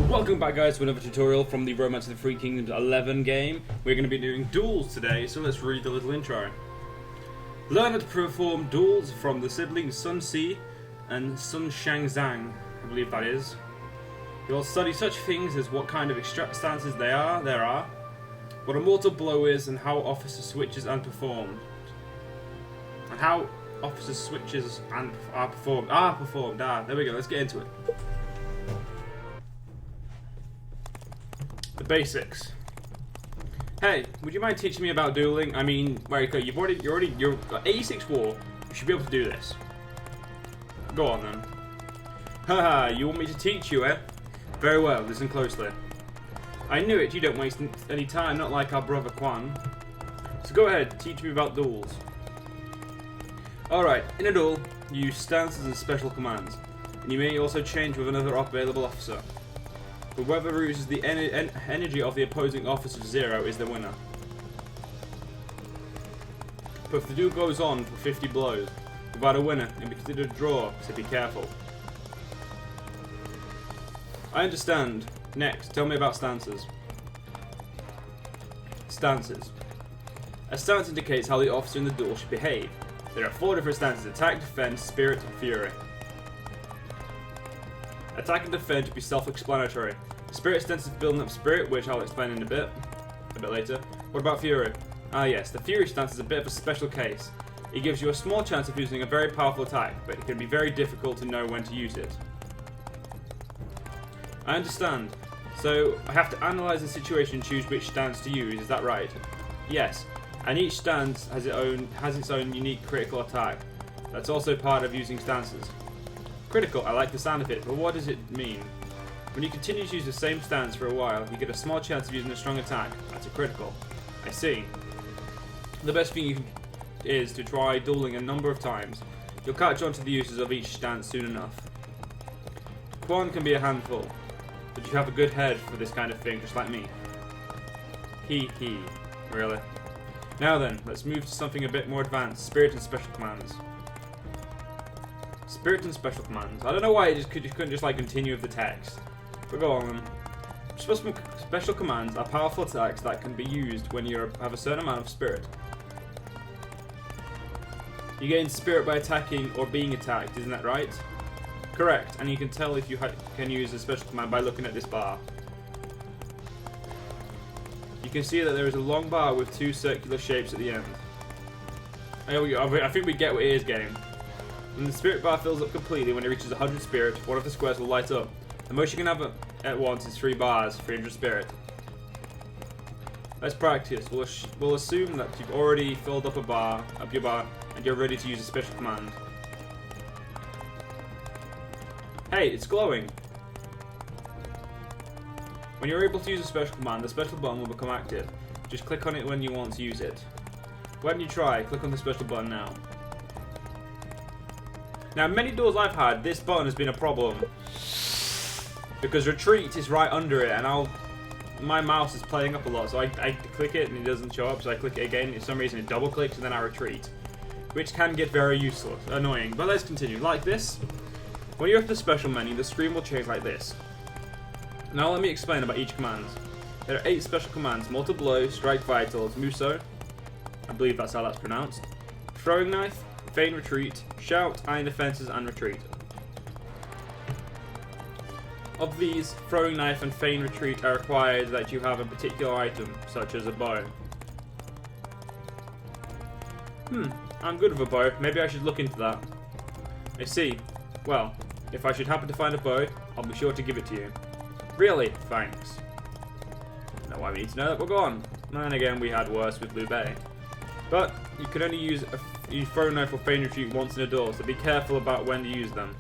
Welcome back, guys, to another tutorial from the Romance of the Three Kingdoms 11 game. We're going to be doing duels today, so let's read the little intro. Learn how to perform duels from the siblings Sun Si and Sun Shangzang, I believe that is. You will study such things as what kind of extract stances there are, what a mortal blow is, and how officer switches and performed. And how officer switches and are performed. There we go, let's get into it. The basics. Hey, would you mind teaching me about dueling? I mean, wait, okay, you're 86 war. You should be able to do this. Go on then. Haha, you want me to teach you, eh? Very well, listen closely. I knew it, you don't waste any time, not like our brother Quan. So go ahead, teach me about duels. Alright, in a duel, you use stances and special commands, and you may also change with another available officer. Whoever uses the energy of the opposing officer to 0 is the winner. But if the duel goes on for 50 blows, without a winner, it will be considered a draw, so be careful. I understand. Next, tell me about stances. Stances. A stance indicates how the officer in the duel should behave. There are 4 different stances: attack, defend, spirit, and fury. Attack and defend should be self-explanatory. The spirit stance is building up spirit, which I'll explain in a bit later. What about fury? Ah yes, the fury stance is a bit of a special case. It gives you a small chance of using a very powerful attack, but it can be very difficult to know when to use it. I understand. So, I have to analyze the situation and choose which stance to use, is that right? Yes, and each stance has its own unique critical attack. That's also part of using stances. Critical, I like the sound of it, but what does it mean? When you continue to use the same stance for a while, you get a small chance of using a strong attack. That's a critical. I see. The best thing is to try dueling a number of times. You'll catch on to the uses of each stance soon enough. Quan can be a handful, but you have a good head for this kind of thing, just like me. Hee. Really? Now then, let's move to something a bit more advanced. Spirit and special commands. Spirit and special commands. I don't know why you couldn't just like continue with the text. But go on then. Special commands are powerful attacks that can be used when you have a certain amount of spirit. You gain spirit by attacking or being attacked, isn't that right? Correct, and you can tell if you can use a special command by looking at this bar. You can see that there is a long bar with 2 circular shapes at the end. There we go. I think we get what it is, game. When the spirit bar fills up completely, when it reaches 100 spirit, one of the squares will light up. The most you can have at once is 3 bars, 300 spirit. Let's practice. We'll assume that you've already filled up your bar, and you're ready to use a special command. Hey, it's glowing! When you're able to use a special command, the special button will become active. Just click on it when you want to use it. Why don't you try? Click on the special button now. Now, many duels I've had, this button has been a problem. Because retreat is right under it, and my mouse is playing up a lot, so I click it and it doesn't show up, so I click it again, and for some reason it double clicks and then I retreat. Which can get very useless, annoying, but let's continue. Like this, when you're at the special menu, the screen will change like this. Now let me explain about each command. There are 8 special commands: Mortal Blow, Strike Vitals, Muso, I believe that's how that's pronounced, Throwing Knife, Feign Retreat, Shout, Iron Defenses, and Retreat. Of these, Throwing Knife and Feign Retreat are required that you have a particular item, such as a bow. I'm good with a bow. Maybe I should look into that. I see. Well, if I should happen to find a bow, I'll be sure to give it to you. Really? Thanks. I don't know why we need to know that, but go on. And again, we had worse with Liu Bei. But you can only use Throwing Knife or Feign Retreat once in a duel, so be careful about when to use them.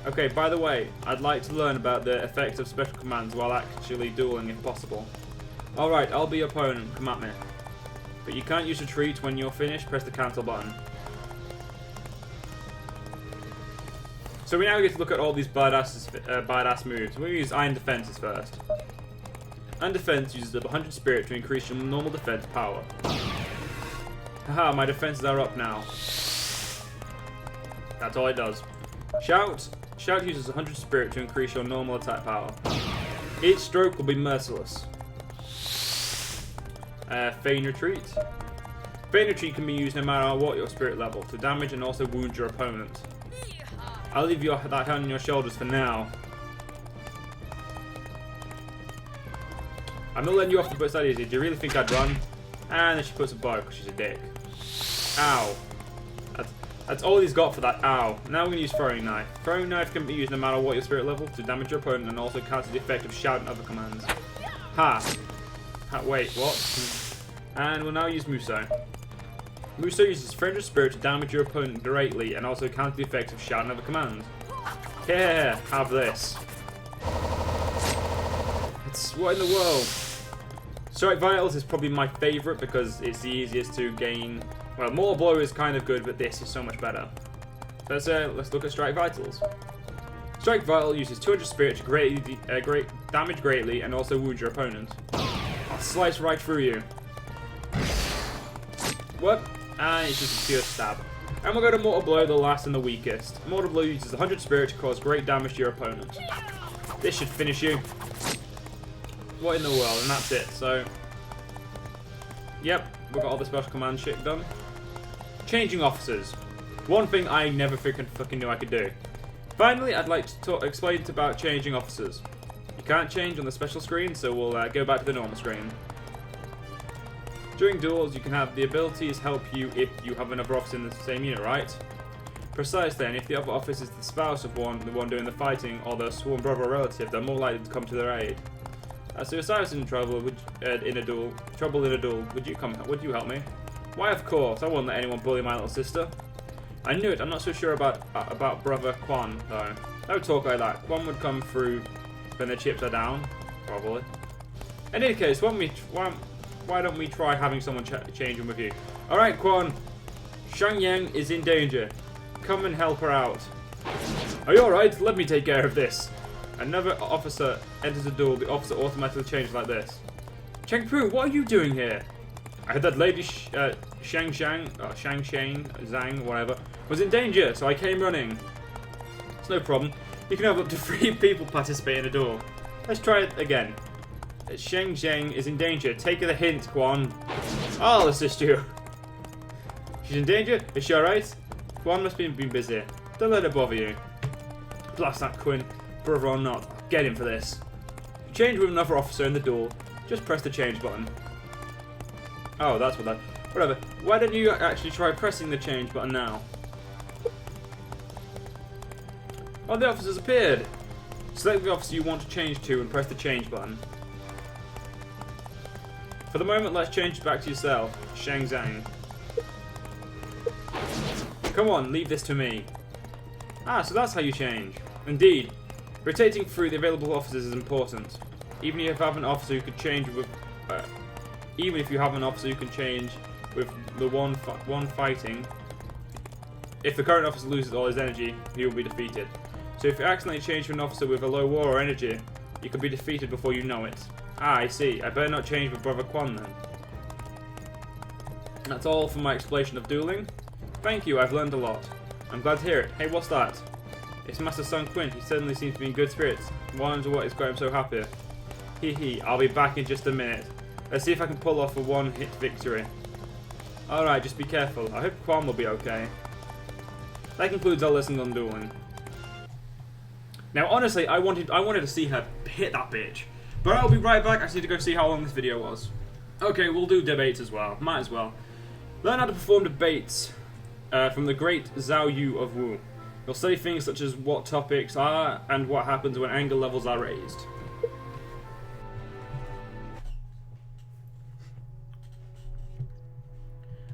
Okay, by the way, I'd like to learn about the effects of special commands while actually dueling if possible. Alright, I'll be your opponent, come at me. But you can't use retreat. When you're finished, press the cancel button. So we now get to look at all these badass moves. We'll use Iron Defenses first. Iron Defense uses up 100 spirit to increase your normal defense power. Haha, my defenses are up now. That's all it does. Shout. Shout uses 100 spirit to increase your normal attack power. Each stroke will be merciless. Feign Retreat. Feign Retreat can be used no matter what your spirit level, to damage and also wound your opponent. I'll leave that hand on your shoulders for now. I'm not letting you off the boat that easy. Do you really think I'd run? And then she puts a bow because she's a dick. Ow. That's all he's got for that. Ow. Now we're going to use Throwing Knife. Throwing Knife can be used no matter what your spirit level, to damage your opponent and also cancel the effect of Shout and other commands. Ha. Wait, what? And we'll now use Muso. Muso uses 300 spirit to damage your opponent directly and also cancel the effects of Shout and other commands. Here, have this. What in the world? Strike Vitals is probably my favourite because it's the easiest to gain. Well, Mortal Blow is kind of good, but this is so much better. So let's look at Strike Vitals. Strike Vital uses 200 spirit to damage greatly and also wound your opponent. I'll slice right through you. What? And it's just a pure stab. And we'll go to Mortal Blow, the last and the weakest. Mortal Blow uses 100 spirit to cause great damage to your opponent. This should finish you. What in the world? And that's it. So, yep, we've got all the special command shit done. Changing officers. One thing I never fucking knew I could do. Finally, I'd like to explain about changing officers. You can't change on the special screen, so we'll go back to the normal screen. During duels, you can have the abilities help you if you have another officer in the same unit, right? Precisely, and if the other officer is the spouse of the one doing the fighting, or the sworn brother or relative, they're more likely to come to their aid. So if I was in trouble in a duel, would you help me? Why, of course. I won't let anyone bully my little sister. I knew it. I'm not so sure about brother Quan though. Don't talk like that. Quan would come through when the chips are down, probably. In any case, why don't we try having someone change him with you? All right, Quan. Shang Yang is in danger. Come and help her out. Are you all right? Let me take care of this. Another officer enters a duel, the officer automatically changes like this. Cheng Pu, what are you doing here? I heard that lady Shang Zhang, whatever, was in danger, so I came running. It's no problem. You can have up to 3 people participate in a duel. Let's try it again. Shang Zhang is in danger. Take the hint, Quan. I'll assist you. She's in danger? Is she alright? Quan must have been busy. Don't let her bother you. Blast that Quinn. Brother or not, I'll get him for this. You change with another officer in the duel, just press the change button. Oh, that's what that... Whatever. Why don't you actually try pressing the change button now? Oh, the officer's appeared! Select the officer you want to change to and press the change button. For the moment, let's change it back to yourself, Shang Zhang. Come on, leave this to me. Ah, so that's how you change. Indeed. Rotating through the available officers is important. Even if you have an officer who can change with, the one fighting, if the current officer loses all his energy, he will be defeated. So if you accidentally change to an officer with a low war or energy, you could be defeated before you know it. Ah, I see. I better not change with Brother Quan then. That's all for my explanation of dueling. Thank you, I've learned a lot. I'm glad to hear it. Hey, what's that? It's Master Sun Quinn. He suddenly seems to be in good spirits. Wonder what is got him so happy. Hee, I'll be back in just a minute. Let's see if I can pull off a one-hit victory. Alright, just be careful. I hope Quan will be okay. That concludes our lesson on dueling. Now, honestly, I wanted to see her hit that bitch. But I'll be right back. I just need to go see how long this video was. Okay, we'll do debates as well. Might as well. Learn how to perform debates from the great Zhao Yu of Wu. You'll study things such as what topics are and what happens when anger levels are raised.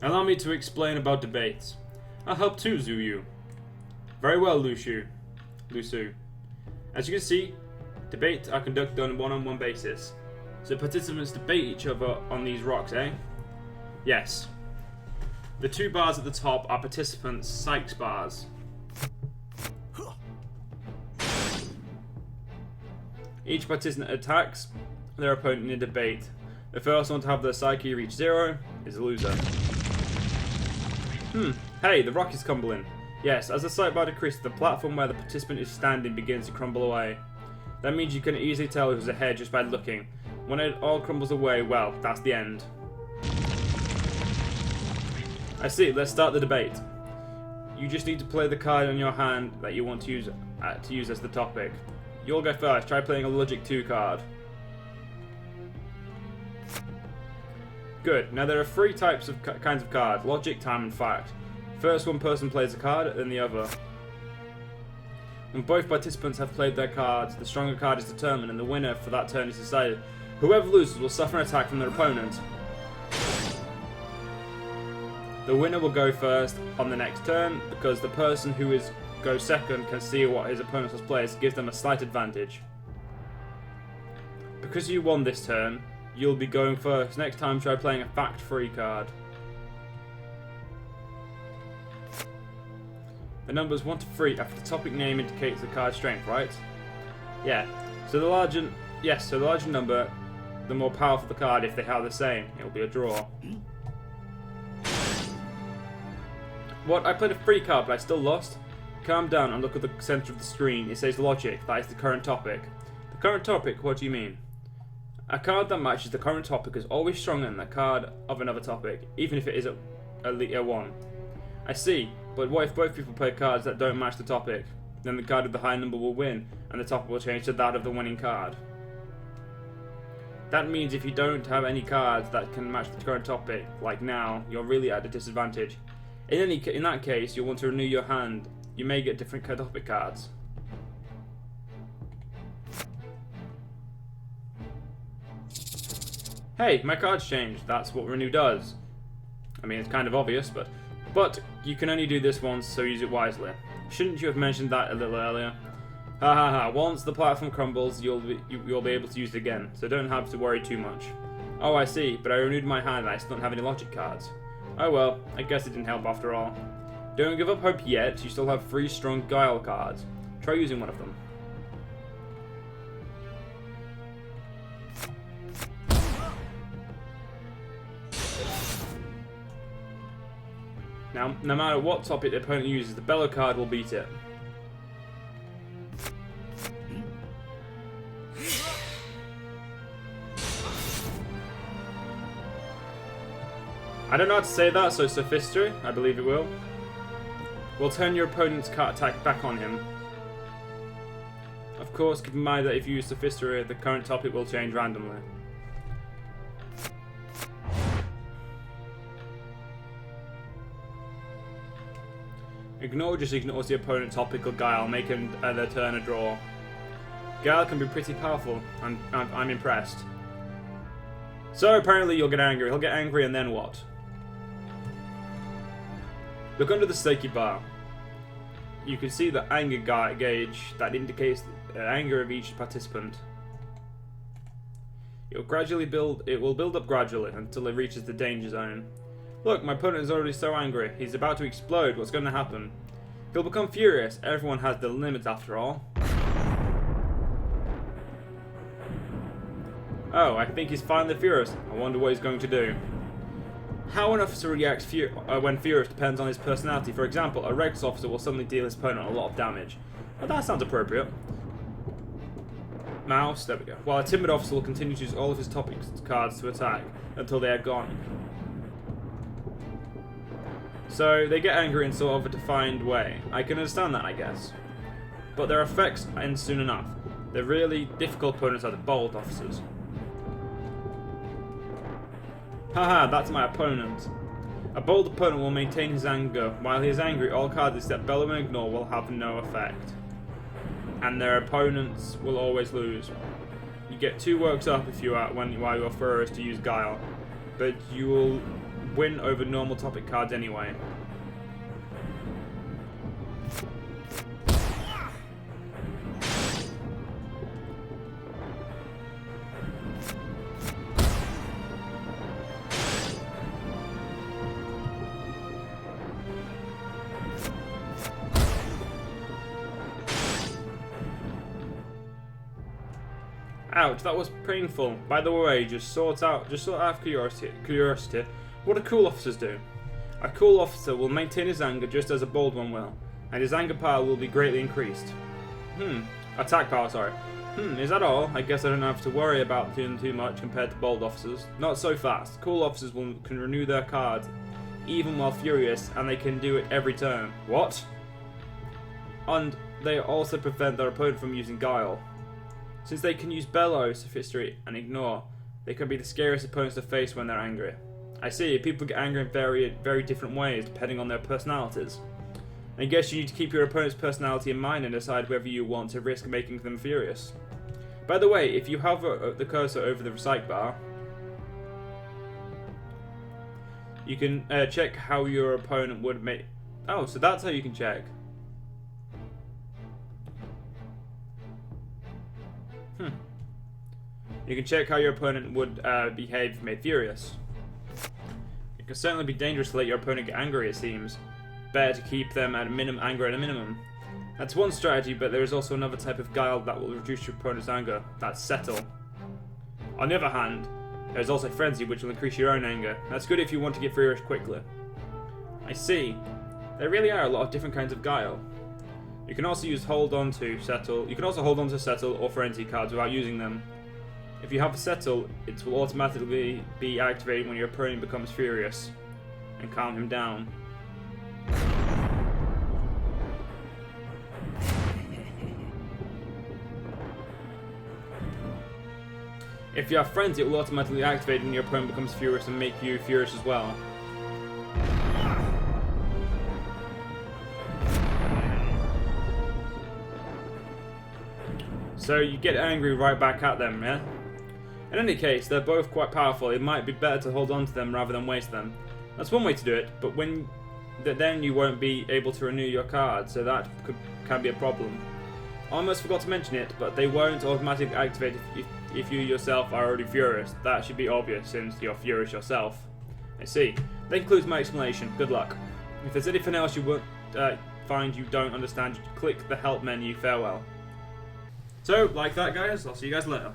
Allow me to explain about debates. I'll help too, Zhu Yu. Very well, Lu Su. As you can see, debates are conducted on a one-on-one basis. So participants debate each other on these rocks, eh? Yes. The 2 bars at the top are participants' Sykes bars. Each participant attacks their opponent in a debate. The first one to have their Psyche reach 0 is a loser. Hey, the rock is crumbling. Yes, as the sidebar decreases, the platform where the participant is standing begins to crumble away. That means you can easily tell who's ahead just by looking. When it all crumbles away, well, that's the end. I see, let's start the debate. You just need to play the card on your hand that you want to use as the topic. You'll go first, try playing a Logic 2 card. Good, now there are three types of kinds of cards: Logic, Time, and Fact. First one person plays a card, then the other. When both participants have played their cards, the stronger card is determined and the winner for that turn is decided. Whoever loses will suffer an attack from their opponent. The winner will go first on the next turn, because the person who goes second can see what his opponent has placed, gives them a slight advantage. Because you won this turn, you'll be going first. Next time try playing a fact-free card. The numbers 1 to 3 after the topic name indicates the card's strength, right? Yeah. So the larger number, the more powerful the card. If they are the same, it will be a draw. What? I played a free card, but I still lost? Calm down and look at the center of the screen. It says Logic. That is the current topic. The current topic? What do you mean? A card that matches the current topic is always stronger than a card of another topic, even if it is a 1. I see, but what if both people play cards that don't match the topic? Then the card with the high number will win, and the topic will change to that of the winning card. That means if you don't have any cards that can match the current topic, like now, you're really at a disadvantage. In that case, you'll want to renew your hand. You may get different topic cards. Hey, my card's changed. That's what renew does. I mean, it's kind of obvious, but you can only do this once, so use it wisely. Shouldn't you have mentioned that a little earlier? Ha ha ha, once the platform crumbles, you'll be able to use it again, so don't have to worry too much. Oh, I see, but I renewed my hand and I still don't have any Logic cards. Oh well, I guess it didn't help after all. Don't give up hope yet, you still have 3 strong Guile cards. Try using one of them. Now, no matter what topic the opponent uses, the Bellow card will beat it. I don't know how to say that, so Sophistry, I believe it will turn your opponent's card attack back on him. Of course, keep in mind that if you use Sophistry, the current topic will change randomly. Just ignores the opponent's topic or Guile, making their turn a draw. Guile can be pretty powerful, and I'm impressed. So apparently you'll get angry. He'll get angry and then what? Look under the Seiki bar. You can see the anger gauge that indicates the anger of each participant. It will build up gradually until it reaches the danger zone. Look, my opponent is already so angry. He's about to explode. What's going to happen? He'll become furious. Everyone has their limits after all. Oh, I think he's finally furious. I wonder what he's going to do. How an officer reacts when furious depends on his personality. For example, a Rex officer will suddenly deal his opponent a lot of damage. Well, that sounds appropriate. Mouse, there we go. While a timid officer will continue to use all of his topic cards to attack until they are gone. So they get angry in sort of a defined way. I can understand that, I guess. But their effects end soon enough. The really difficult opponents are the bold officers. Haha, that's my opponent. A bold opponent will maintain his anger. While he is angry, all cards except Bellow and Ignore will have no effect. And their opponents will always lose. You get 2 works up if you are while you are furious to use Guile, but you will win over normal topic cards anyway. Ouch, that was painful. By the way, just sort out of curiosity, what do cool officers do? A cool officer will maintain his anger just as a bold one will. and his anger power will be greatly increased. Attack power, sorry. Is that all? I guess I don't have to worry about doing too much compared to bold officers. Not so fast. Cool officers can renew their cards even while furious, and they can do it every turn. What? And they also prevent their opponent from using guile. Since they can use bellow, sophistry, and ignore, they can be the scariest opponents to face when they're angry. I see, people get angry in very different ways depending on their personalities. I guess you need to keep your opponent's personality in mind and decide whether you want to risk making them furious. By the way, if you hover the cursor over the recite bar, you can check how your opponent would make... Oh, so that's how you can check. You can check how your opponent would behave if made furious. It can certainly be dangerous to let your opponent get angry, it seems. Better to keep them at a anger at a minimum. That's one strategy, but there is also another type of guile that will reduce your opponent's anger. That's settle. On the other hand, there is also frenzy, which will increase your own anger. That's good if you want to get furious quickly. I see. There really are a lot of different kinds of guile. You can also use hold on to settle. You can also hold on to settle or frenzy cards without using them. If you have a settle, it will automatically be activated when your opponent becomes furious, and calm him down. If you have frenzy, it will automatically activate when your opponent becomes furious and make you furious as well. So you get angry right back at them, yeah? In any case, they're both quite powerful. It might be better to hold on to them rather than waste them. That's one way to do it, but then you won't be able to renew your card, so that can be a problem. I almost forgot to mention it, but they won't automatically activate if you yourself are already furious. That should be obvious since you're furious yourself. I see. That concludes my explanation. Good luck. If there's anything else you find you don't understand, click the help menu. Farewell. So, like that, guys. I'll see you guys later.